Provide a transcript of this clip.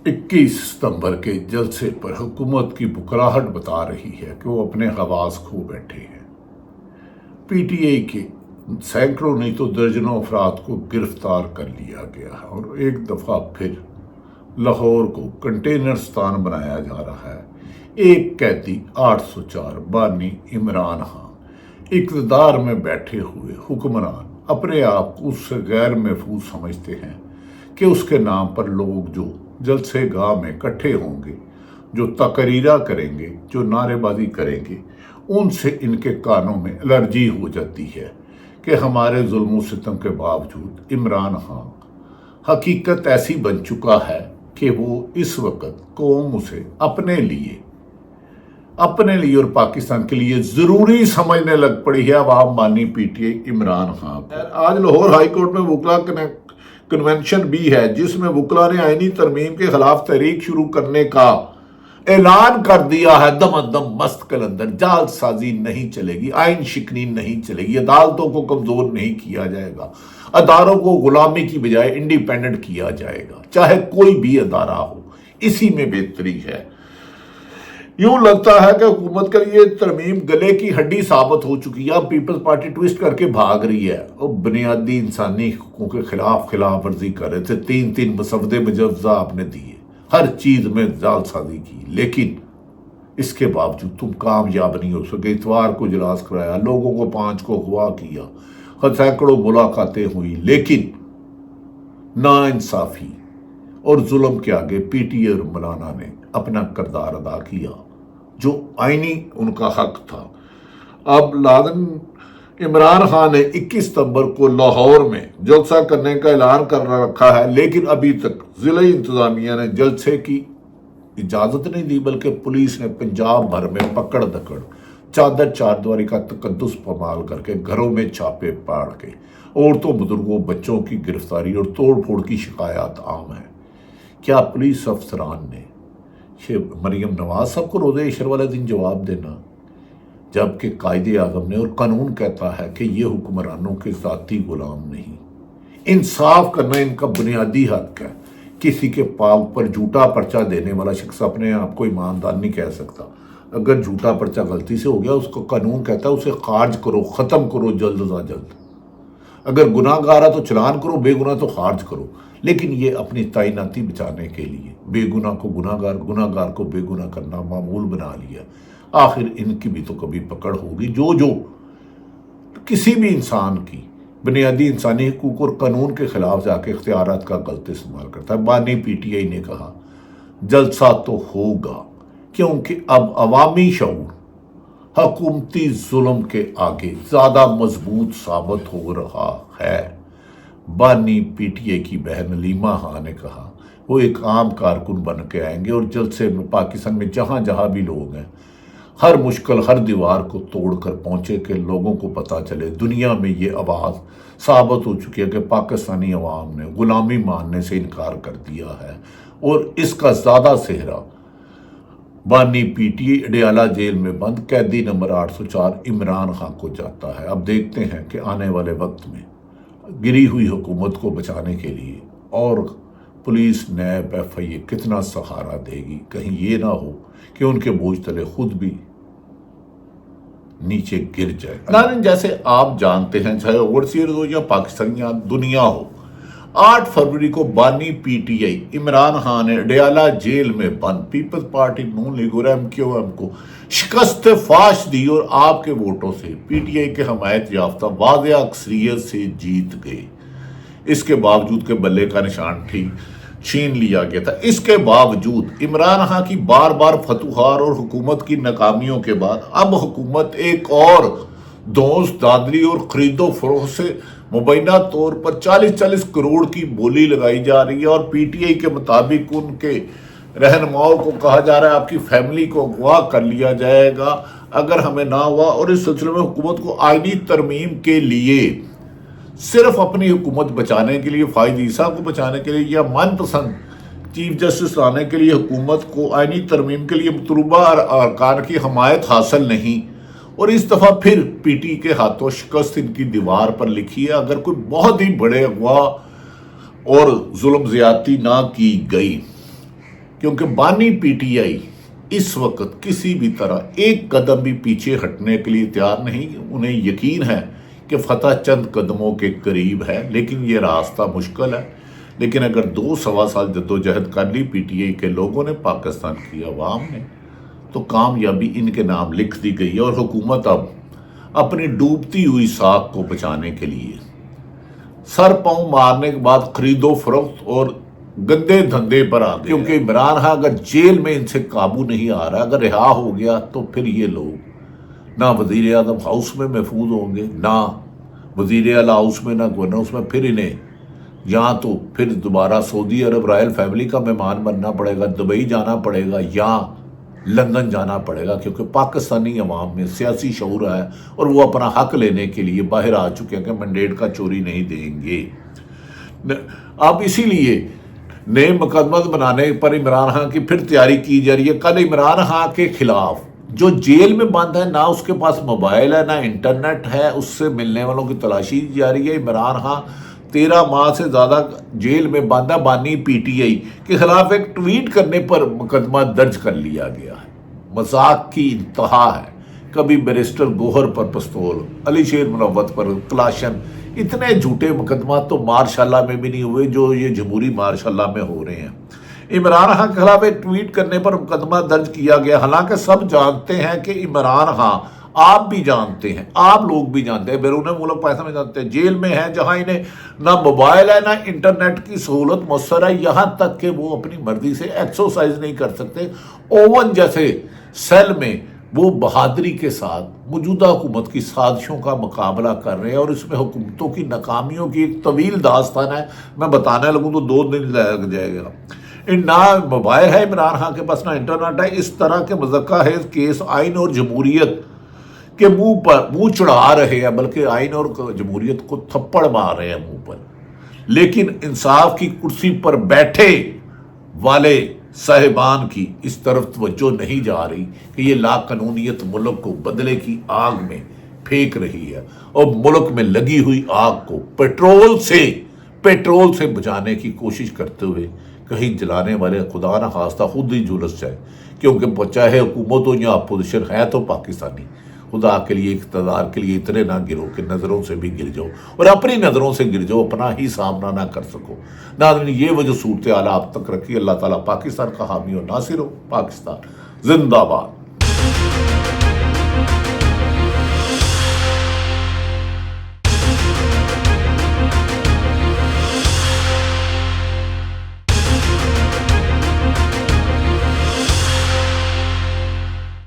21 ستمبر کے جلسے پر حکومت کی بکراہٹ بتا رہی ہے کہ وہ اپنے حواس کھو بیٹھے ہیں۔ پی ٹی آئی کے سینکڑوں نہیں تو درجنوں افراد کو گرفتار کر لیا گیا ہے اور ایک دفعہ پھر لاہور کو کنٹینرستان بنایا جا رہا ہے۔ ایک قیدی 804 بانی عمران خان اقتدار میں بیٹھے ہوئے حکمران اپنے آپ کو اس سے غیر محفوظ سمجھتے ہیں کہ اس کے نام پر لوگ جو جلسے گاہ میں اکٹھے ہوں گے، جو تقریریں کریں گے، جو نعرے بازی کریں گے، ان سے ان کے کانوں میں الرجی ہو جاتی ہے کہ ہمارے ظلم و ستم کے باوجود عمران خان حقیقت ایسی بن چکا ہے کہ وہ اس وقت قوم اسے اپنے لیے اور پاکستان کے لیے ضروری سمجھنے لگ پڑی ہے۔ عوام بانی پی ٹی آئی عمران خان کو آج لاہور ہائی کورٹ میں وکلا کنونشن بھی ہے، جس میں وکلا نے آئینی ترمیم کے خلاف تحریک شروع کرنے کا اعلان کر دیا ہے۔ دم دم مست کلندر، جال سازی نہیں چلے گی، آئین شکنی نہیں چلے گی، عدالتوں کو کمزور نہیں کیا جائے گا، اداروں کو غلامی کی بجائے انڈیپینڈنٹ کیا جائے گا، چاہے کوئی بھی ادارہ ہو، اسی میں بہتری ہے۔ یوں لگتا ہے کہ حکومت کے لیے ترمیم گلے کی ہڈی ثابت ہو چکی ہے۔ اب پیپلز پارٹی ٹویسٹ کر کے بھاگ رہی ہے اور بنیادی انسانی حقوقوں کے خلاف ورزی کر رہے تھے۔ 3 مسودے مجوزہ آپ نے دیے، ہر چیز میں جال سازی کی، لیکن اس کے باوجود تم کامیاب نہیں ہو سکے۔ اتوار کو اجلاس کرایا، لوگوں کو 5 کو اغوا کیا، سینکڑوں ملاقاتیں ہوئی، لیکن ناانصافی اور ظلم کے آگے پی ٹی آئی اور مولانا نے اپنا کردار ادا کیا جو آئینی ان کا حق تھا۔ اب لازم عمران خان نے 21 ستمبر کو لاہور میں جلسہ کرنے کا اعلان کر رکھا ہے، لیکن ابھی تک ضلعی انتظامیہ نے جلسے کی اجازت نہیں دی، بلکہ پولیس نے پنجاب بھر میں پکڑ دکڑ، چادر چاردواری کا تقدس پامال کر کے گھروں میں چھاپے پاڑ کے عورتوں، بزرگوں، بچوں کی گرفتاری اور توڑ پھوڑ کی شکایات عام ہیں۔ کیا پولیس افسران نے مریم نواز صاحب کو روزہ عشر والے دن جواب دینا، جبکہ قائد اعظم نے اور قانون کہتا ہے کہ یہ حکمرانوں کے ذاتی غلام نہیں؟ انصاف کرنا ان کا بنیادی حق ہے۔ کسی کے پاؤں پر جھوٹا پرچہ دینے والا شخص اپنے آپ کو ایماندار نہیں کہہ سکتا۔ اگر جھوٹا پرچہ غلطی سے ہو گیا، اس کو قانون کہتا ہے اسے خارج کرو، ختم کرو جلد از جلد۔ اگر گناہ گار ہے تو چلان کرو، بے گناہ تو خارج کرو۔ لیکن یہ اپنی تعیناتی بچانے کے لیے بے گناہ کو گناہ گار کو بے گناہ کرنا معمول بنا لیا۔ آخر ان کی بھی تو کبھی پکڑ ہوگی۔ جو کسی بھی انسان کی بنیادی انسانی حقوق اور قانون کے خلاف جا کے اختیارات کا غلط استعمال کرتا ہے۔ بانی پی ٹی آئی نے کہا جلسہ تو ہوگا، کیونکہ اب عوامی شعور حکومتی ظلم کے آگے زیادہ مضبوط ثابت ہو رہا ہے۔ بانی پی ٹی آئی کی بہن علیمہ خان نے کہا وہ ایک عام کارکن بن کے آئیں گے اور جلسے میں پاکستان میں جہاں بھی لوگ ہیں، ہر مشکل، ہر دیوار کو توڑ کر پہنچے کہ لوگوں کو پتہ چلے، دنیا میں یہ آواز ثابت ہو چکی ہے کہ پاکستانی عوام نے غلامی ماننے سے انکار کر دیا ہے، اور اس کا زیادہ سہرا بانی P T I Adiala jail میں بند قیدی نمبر 804 عمران خان کو جاتا ہے۔ اب دیکھتے ہیں کہ آنے والے وقت میں گری ہوئی حکومت کو بچانے کے لیے اور پولیس، نیب، ایف آئی اے کتنا سہارا دے گی، کہیں یہ نہ ہو کہ ان کے بوجھ تلے خود بھی نیچے گر جائے۔ ناظرین، جیسے آپ جانتے ہیں، چاہے اوورسیئرز ہو یا پاکستانی دنیا ہو، 8 فروری کو بانی پی ٹی آئی عمران خان نے اڈیالہ جیل میں بند پیپلز پارٹی نون لیگ اور ایم کیو ایم کو شکست فاش دی اور آپ کے ووٹوں سے پی ٹی آئی کے حمایت یافتہ واضح اکثریت سے جیت گئے۔ اس کے باوجود کہ بلے کا نشان چھین لیا گیا تھا، اس کے باوجود عمران خان کی بار بار فتوحات اور حکومت کی ناکامیوں کے بعد اب حکومت ایک اور دوست دادری اور خرید و فروخت سے مبینہ طور پر 40 کروڑ کی بولی لگائی جا رہی ہے، اور پی ٹی آئی کے مطابق ان کے رہنماؤں کو کہا جا رہا ہے آپ کی فیملی کو اغوا کر لیا جائے گا اگر ہمیں نہ ہوا، اور اس سلسلے میں حکومت کو آئینی ترمیم کے لیے صرف اپنی حکومت بچانے کے لیے، فائز عیسیٰ کو بچانے کے لیے یا من پسند چیف جسٹس لانے کے لیے حکومت کو آئینی ترمیم کے لیے مطلوبہ ارکان کی حمایت حاصل نہیں، اور اس دفعہ پھر پی ٹی کے ہاتھوں شکست ان کی دیوار پر لکھی ہے۔ اگر کوئی بہت ہی بڑے اغوا اور ظلم زیادتی نہ کی گئی کیونکہ بانی پی ٹی آئی اس وقت کسی بھی طرح ایک قدم بھی پیچھے ہٹنے کے لیے تیار نہیں. انہیں یقین ہے کہ فتح چند قدموں کے قریب ہے، لیکن یہ راستہ مشکل ہے. لیکن اگر 2 سال جدوجہد کر لی پی ٹی آئی کے لوگوں نے، پاکستان کی عوام نے، تو کامیابی ان کے نام لکھ دی گئی ہے. اور حکومت اب اپنی ڈوبتی ہوئی ساکھ کو بچانے کے لیے سر پاؤں مارنے کے بعد خرید و فروخت اور گندے دھندے پر آ گئے. کیونکہ عمران خان اگر جیل میں ان سے قابو نہیں آ رہا، اگر رہا ہو گیا، تو پھر یہ لوگ نہ وزیر اعظم ہاؤس میں محفوظ ہوں گے، نہ وزیر اعلیٰ ہاؤس میں، نہ گورنر ہاؤس میں. پھر انہیں یا تو پھر دوبارہ سعودی عرب رائل فیملی کا مہمان بننا پڑے گا، دبئی جانا پڑے گا، یا لندن جانا پڑے گا. کیونکہ پاکستانی عوام میں سیاسی شعور ہے اور وہ اپنا حق لینے کے لیے باہر آ چکے ہیں کہ مینڈیٹ کا چوری نہیں دیں گے. اب اسی لیے نئے مقدمات بنانے پر عمران خان کی پھر تیاری کی جا رہی ہے. کل عمران خان کے خلاف جو جیل میں بند ہے، نہ اس کے پاس موبائل ہے، نہ انٹرنیٹ ہے، اس سے ملنے والوں کی تلاشی جا رہی ہے. عمران خان 13 ماہ سے زیادہ جیل میں بند ہے. بانی پی ٹی آئی کے خلاف ایک ٹویٹ کرنے پر مقدمہ درج کر لیا گیا ہے. مذاق کی انتہا ہے. کبھی بیرسٹر گوہر پر پستول، علی شیر منوت پر کلاشن. اتنے جھوٹے مقدمات تو مارشاء اللہ میں بھی نہیں ہوئے جو یہ جمہوری مارشاء اللہ میں ہو رہے ہیں. عمران خان کے خلاف ایک ٹویٹ کرنے پر مقدمہ درج کیا گیا. حالانکہ سب جانتے ہیں کہ عمران خان، آپ بھی جانتے ہیں، آپ لوگ بھی جانتے ہیں، بیرون ملک پیسہ میں جانتے ہیں، جیل میں ہیں جہاں انہیں نہ موبائل ہے، نہ انٹرنیٹ کی سہولت میسر ہے. یہاں تک کہ وہ اپنی مرضی سے ایکسرسائز نہیں کر سکتے. اوون جیسے سیل میں وہ بہادری کے ساتھ موجودہ حکومت کی سازشوں کا مقابلہ کر رہے ہیں. اور اس میں حکومتوں کی ناکامیوں کی ایک طویل داستان ہے. میں بتانے لگوں تو 2 دن لگ جائے گا. نہ موبائل ہے عمران خان کے پاس، نہ انٹرنیٹ ہے. اس طرح کے مذکہ ہے کیس آئین اور جمہوریت کے منہ چڑھا رہے ہیں، بلکہ آئین اور جمہوریت کو تھپڑ مار رہے ہیں منہ پر. لیکن انصاف کی کرسی پر بیٹھے والے صاحبان کی اس طرف توجہ نہیں جا رہی کہ یہ لا قانونیت ملک کو بدلے کی آگ میں پھینک رہی ہے، اور ملک میں لگی ہوئی آگ کو پیٹرول سے بجھانے کی کوشش کرتے ہوئے کہیں جلانے والے خدا نہ خواستہ خود ہی جھلس جائے. کیونکہ چاہے حکومت ہو یا اپوزیشن ہے تو پاکستانی. خدا کے لیے، اقتدار کے لیے اتنے نہ گرو کہ نظروں سے بھی گر جاؤ، اور اپنی نظروں سے گر جاؤ، اپنا ہی سامنا نہ کر سکو. ناظرین، یہ وجہ صورتحال آپ تک رکھی. اللہ تعالیٰ پاکستان کا حامی اور ناصر ہو. پاکستان زندہ باد.